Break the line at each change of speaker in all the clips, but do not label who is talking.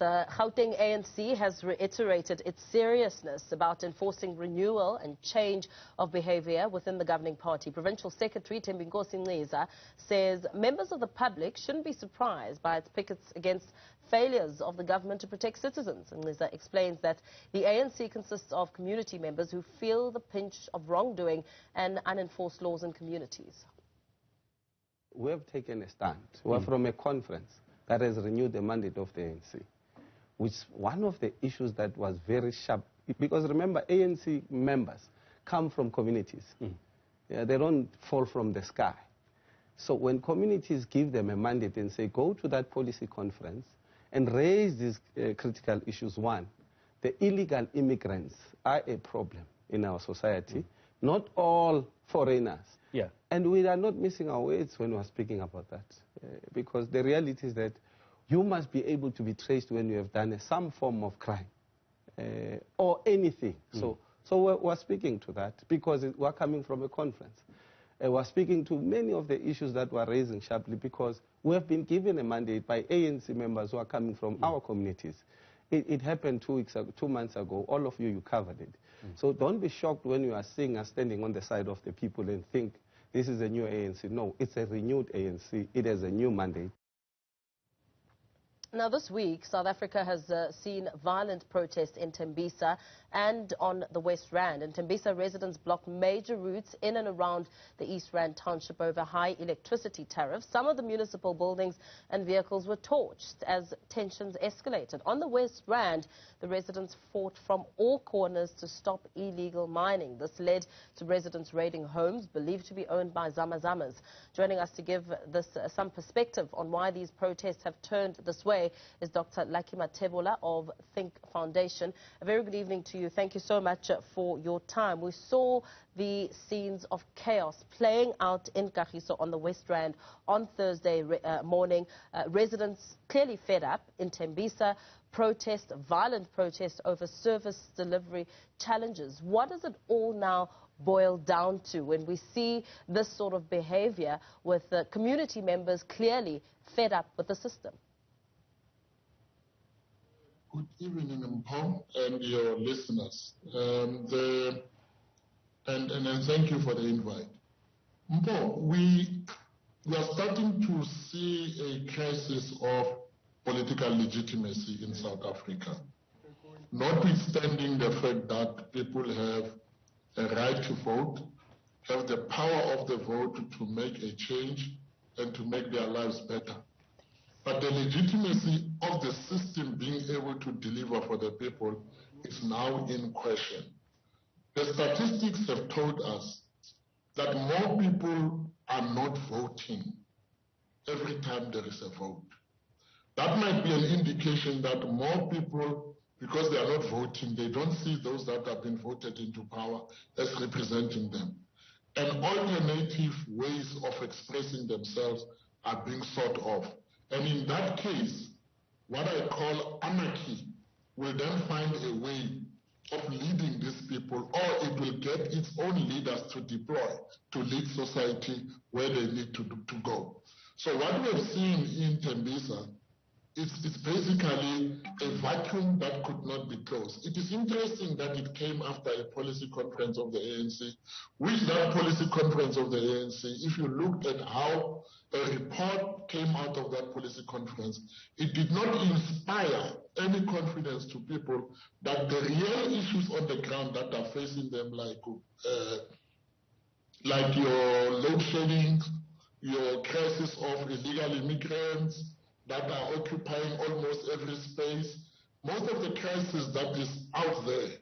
Gauteng ANC has reiterated its seriousness about enforcing renewal and change of behavior within the governing party. Provincial Secretary Tembisa says members of the public shouldn't be surprised by its pickets against failures of the government to protect citizens. And Liza explains that the ANC consists of community members who feel the pinch of wrongdoing and unenforced laws in communities.
We have taken a stand. We're from a conference that has renewed the mandate of the ANC, which one of the issues that was very sharp, because remember, ANC members come from communities. Yeah, they don't fall from the sky. So when communities give them a mandate and say, go to that policy conference and raise these critical issues. One, the illegal immigrants are a problem in our society, not all foreigners.
Yeah.
And we are not missing our words when we are speaking about that, because the reality is that you must be able to be traced when you have done some form of crime or anything. So we're speaking to that because we're coming from a conference. We're speaking to many of the issues that we're raising sharply because we have been given a mandate by ANC members who are coming from our communities. It happened 2 months ago. All of you covered it. So don't be shocked when you are seeing us standing on the side of the people and think this is a new ANC. No, it's a renewed ANC. It has a new mandate.
Now, this week, South Africa has seen violent protests in Tembisa and on the West Rand. In Tembisa, residents blocked major routes in and around the East Rand township over high electricity tariffs. Some of the municipal buildings and vehicles were torched as tensions escalated. On the West Rand, the residents fought from all corners to stop illegal mining. This led to residents raiding homes believed to be owned by Zamazamas. Joining us to give this some perspective on why these protests have turned this way is Dr. Lucky Mathebula of Thinc Foundation. A very good evening to you. Thank you so much for your time. We saw the scenes of chaos playing out in Kagiso on the West Rand on Thursday morning. Residents clearly fed up in Tembisa. Violent protest over service delivery challenges. What does it all now boil down to when we see this sort of behavior with community members clearly fed up with the system?
Good evening, Mpho, and your listeners. And thank you for the invite. Mpho, we are starting to see a crisis of political legitimacy in South Africa, notwithstanding the fact that people have a right to vote, have the power of the vote to make a change and to make their lives better. But the legitimacy of the system being able to deliver for the people is now in question. The statistics have told us that more people are not voting every time there is a vote. That might be an indication that more people, because they are not voting, they don't see those that have been voted into power as representing them. And alternative ways of expressing themselves are being sought of. And in that case, what I call anarchy will then find a way of leading these people, or it will get its own leaders to deploy to lead society where they need to go. So what we have seen in Tembisa is basically a vacuum that could not be closed. It is interesting that it came after a policy conference of the ANC, which that policy conference of the ANC, if you looked at how a report came out of that policy conference, it did not inspire any confidence to people that the real issues on the ground that are facing them, like your load shedding, your crisis of illegal immigrants that are occupying almost every space, most of the crisis that is out there,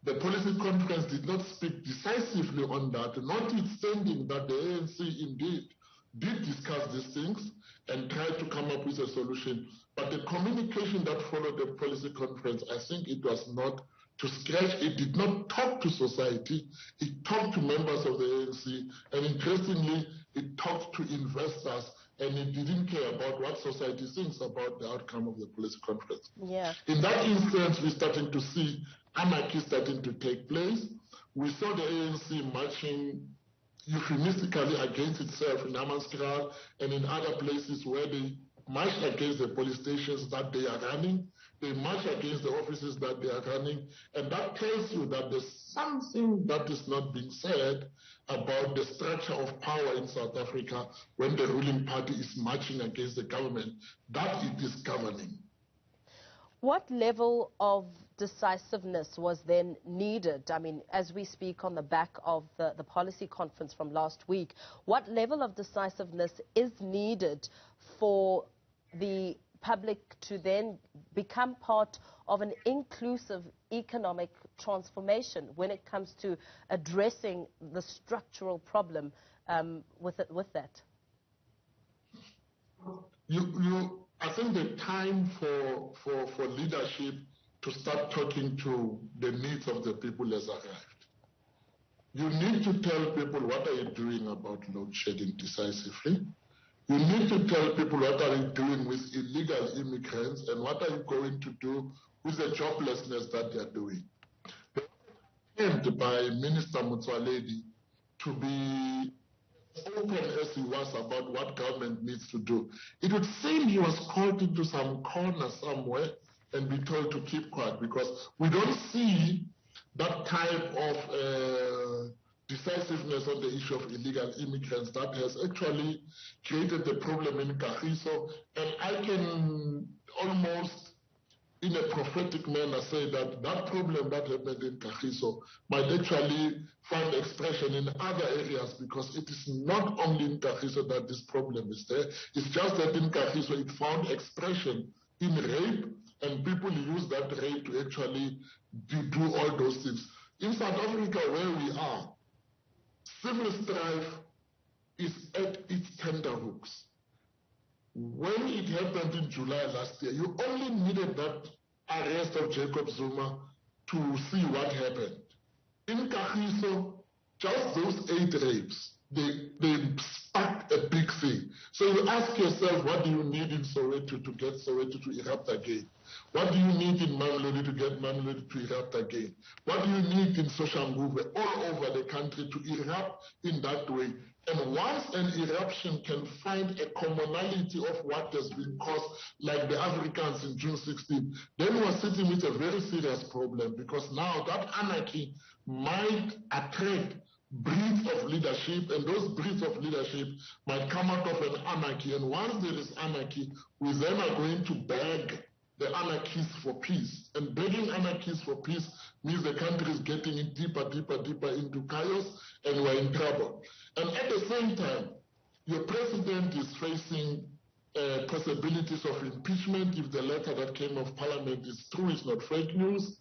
the policy conference did not speak decisively on that, notwithstanding that the ANC indeed did discuss these things and tried to come up with a solution. But the communication that followed the policy conference, I think it was not to scratch. It did not talk to society. It talked to members of the ANC, and interestingly, it talked to investors, and it didn't care about what society thinks about the outcome of the policy conference.
Yeah.
In that instance, we're starting to see anarchy starting to take place. We saw the ANC marching euphemistically against itself in Hammanskraal and in other places where they marched against the police stations that they are running. they march against the offices that they are running, and that tells you that there's something that is not being said about the structure of power in South Africa when the ruling party is marching against the government that it is governing.
What level of decisiveness was then needed? I mean, as we speak on the back of the policy conference from last week, what level of decisiveness is needed for the public to then become part of an inclusive economic transformation when it comes to addressing the structural problem with that?
I think the time for leadership to start talking to the needs of the people has arrived. You need to tell people what are you doing about load shedding decisively. You need to tell people what are you doing with illegal immigrants and what are you going to do with the joblessness that they are doing. The attempt by Minister Motsoaledi to be open as he was about what government needs to do. It would seem he was called into some corner somewhere and be told to keep quiet, because we don't see that type of decisiveness on the issue of illegal immigrants that has actually created the problem in Kagiso. And I can almost, in a prophetic manner, say that that problem that happened in Kagiso might actually find expression in other areas, because it is not only in Kagiso that this problem is there. It's just that in Kagiso it found expression in rape, and people use that rape to actually do all those things. In South Africa, where we are, civil strife is at its tenterhooks. When it happened in July last year, you only needed that arrest of Jacob Zuma to see what happened. In Kagiso, just those 8 rapes, they sparked a big thing. So you ask yourself, what do you need in Soweto to get Soweto to erupt again? What do you need in Mamelodi to get Mamelodi to erupt again? What do you need in Soshanguve, all over the country, to erupt in that way? And once an eruption can find a commonality of what has been caused, like the Africans in June 16, then we're sitting with a very serious problem, because now that anarchy might attract breeds of leadership, and those breeds of leadership might come out of an anarchy. And once there is anarchy, we then are going to beg the anarchists for peace. And begging anarchists for peace means the country is getting in deeper into chaos, and we're in trouble. And at the same time, your president is facing possibilities of impeachment if the letter that came off Parliament is true, it's not fake news.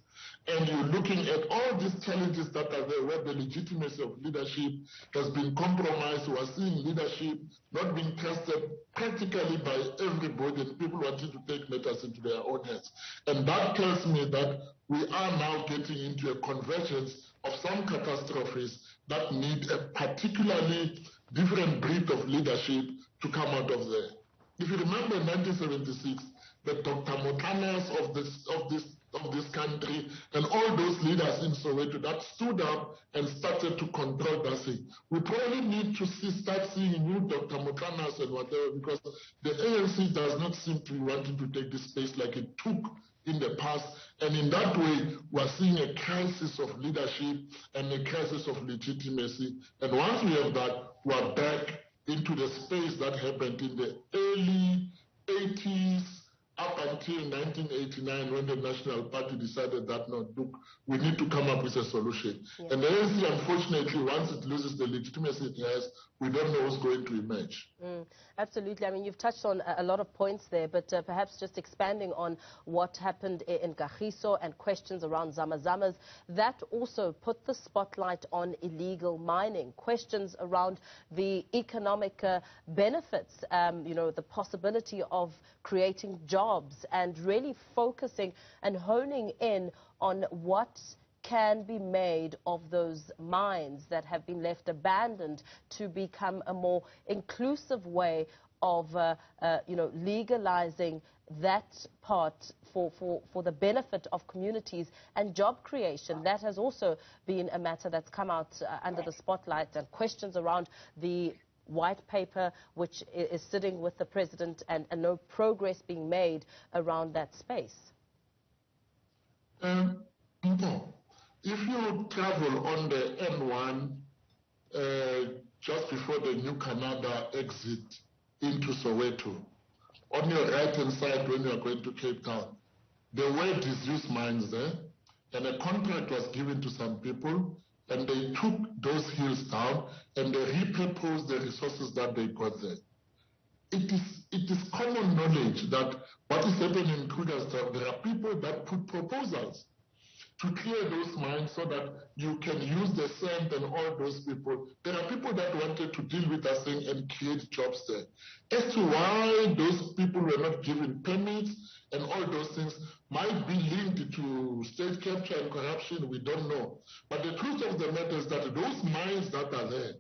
And you're looking at all these challenges that are there, where the legitimacy of leadership has been compromised. We are seeing leadership not being trusted practically by everybody, and people wanting to take matters into their own hands. And that tells me that we are now getting into a convergence of some catastrophes that need a particularly different breed of leadership to come out of there. If you remember in 1976, the Dr. Motanas of this country and all those leaders in Soweto that stood up and started to control that thing. We probably need to start seeing new Dr. Motanas and whatever, because the ANC does not seem to be wanting to take this space like it took in the past. And in that way, we're seeing a crisis of leadership and a crisis of legitimacy. And once we have that, we're back into the space that happened in the early 80s up until 1989, when the National Party decided that, no, look, we need to come up with a solution. Yeah. And the ANC, unfortunately, once it loses the legitimacy it has, we don't know what's going to emerge.
Absolutely. I mean, you've touched on a lot of points there, but perhaps just expanding on what happened in Kagiso and questions around Zamazamas, that also put the spotlight on illegal mining, questions around the economic benefits, you know, the possibility of creating jobs, and really focusing and honing in on what can be made of those mines that have been left abandoned to become a more inclusive way of, you know, legalizing that part for the benefit of communities and job creation. That has also been a matter that's come out under the spotlight, and questions around the white paper which is sitting with the president, and no progress being made around that space.
If you travel on the N1 just before the New Canada exit into Soweto, on your right-hand side when you are going to Cape Town, there were disused mines there, and a contract was given to some people, and they took those hills down, and they repurposed the resources that they got there. It is common knowledge that what is happening in Krugersdorp, there are people that put proposals to clear those mines so that you can use the sand and all those people. There are people that wanted to deal with that thing and create jobs there. As to why those people were not given permits and all those things might be linked to state capture and corruption, we don't know. But the truth of the matter is that those mines that are there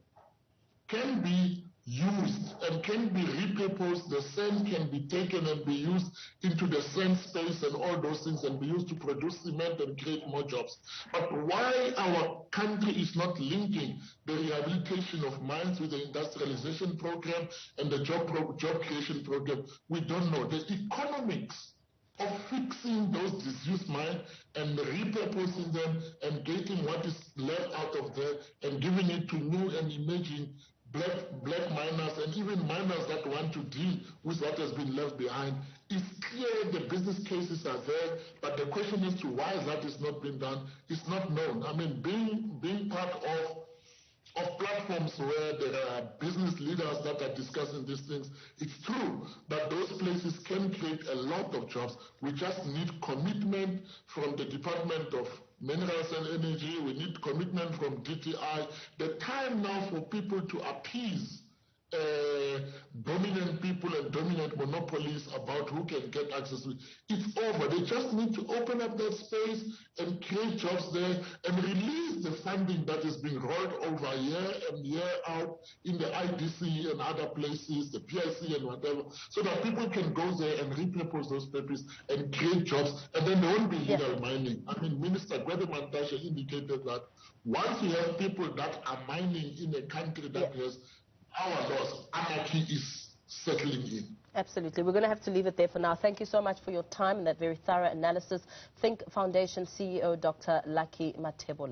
can be used and can be repurposed. The sand can be taken and be used into the sand space and all those things and be used to produce cement and create more jobs. But why our country is not linking the rehabilitation of mines with the industrialization program and the job creation program, we don't know. The economics of fixing those disused mines and repurposing them and getting what is left out of there and giving it to new and emerging black miners and even miners that want to deal with what has been left behind. It's clear the business cases are there, but the question as to why that is not being done is not known. I mean, being part of platforms where there are business leaders that are discussing these things, it's true that those places can create a lot of jobs. We just need commitment from the Department of Minerals and Energy. We need commitment from DTI. The time now for people to appease dominant people and dominant monopolies about who can get access to it, it's over. They just need to open up that space and create jobs there and release the funding that is being rolled over year and year out in the IDC and other places, the PIC and whatever, so that people can go there and repurpose those papers and create jobs, and then there won't be illegal mining. I mean, Minister Gwede indicated that once you have people that are mining in a country that has our laws, anarchy is settling in.
Absolutely. We're going to have to leave it there for now. Thank you so much for your time and that very thorough analysis. Thinc Foundation CEO, Dr. Lucky Mathebula.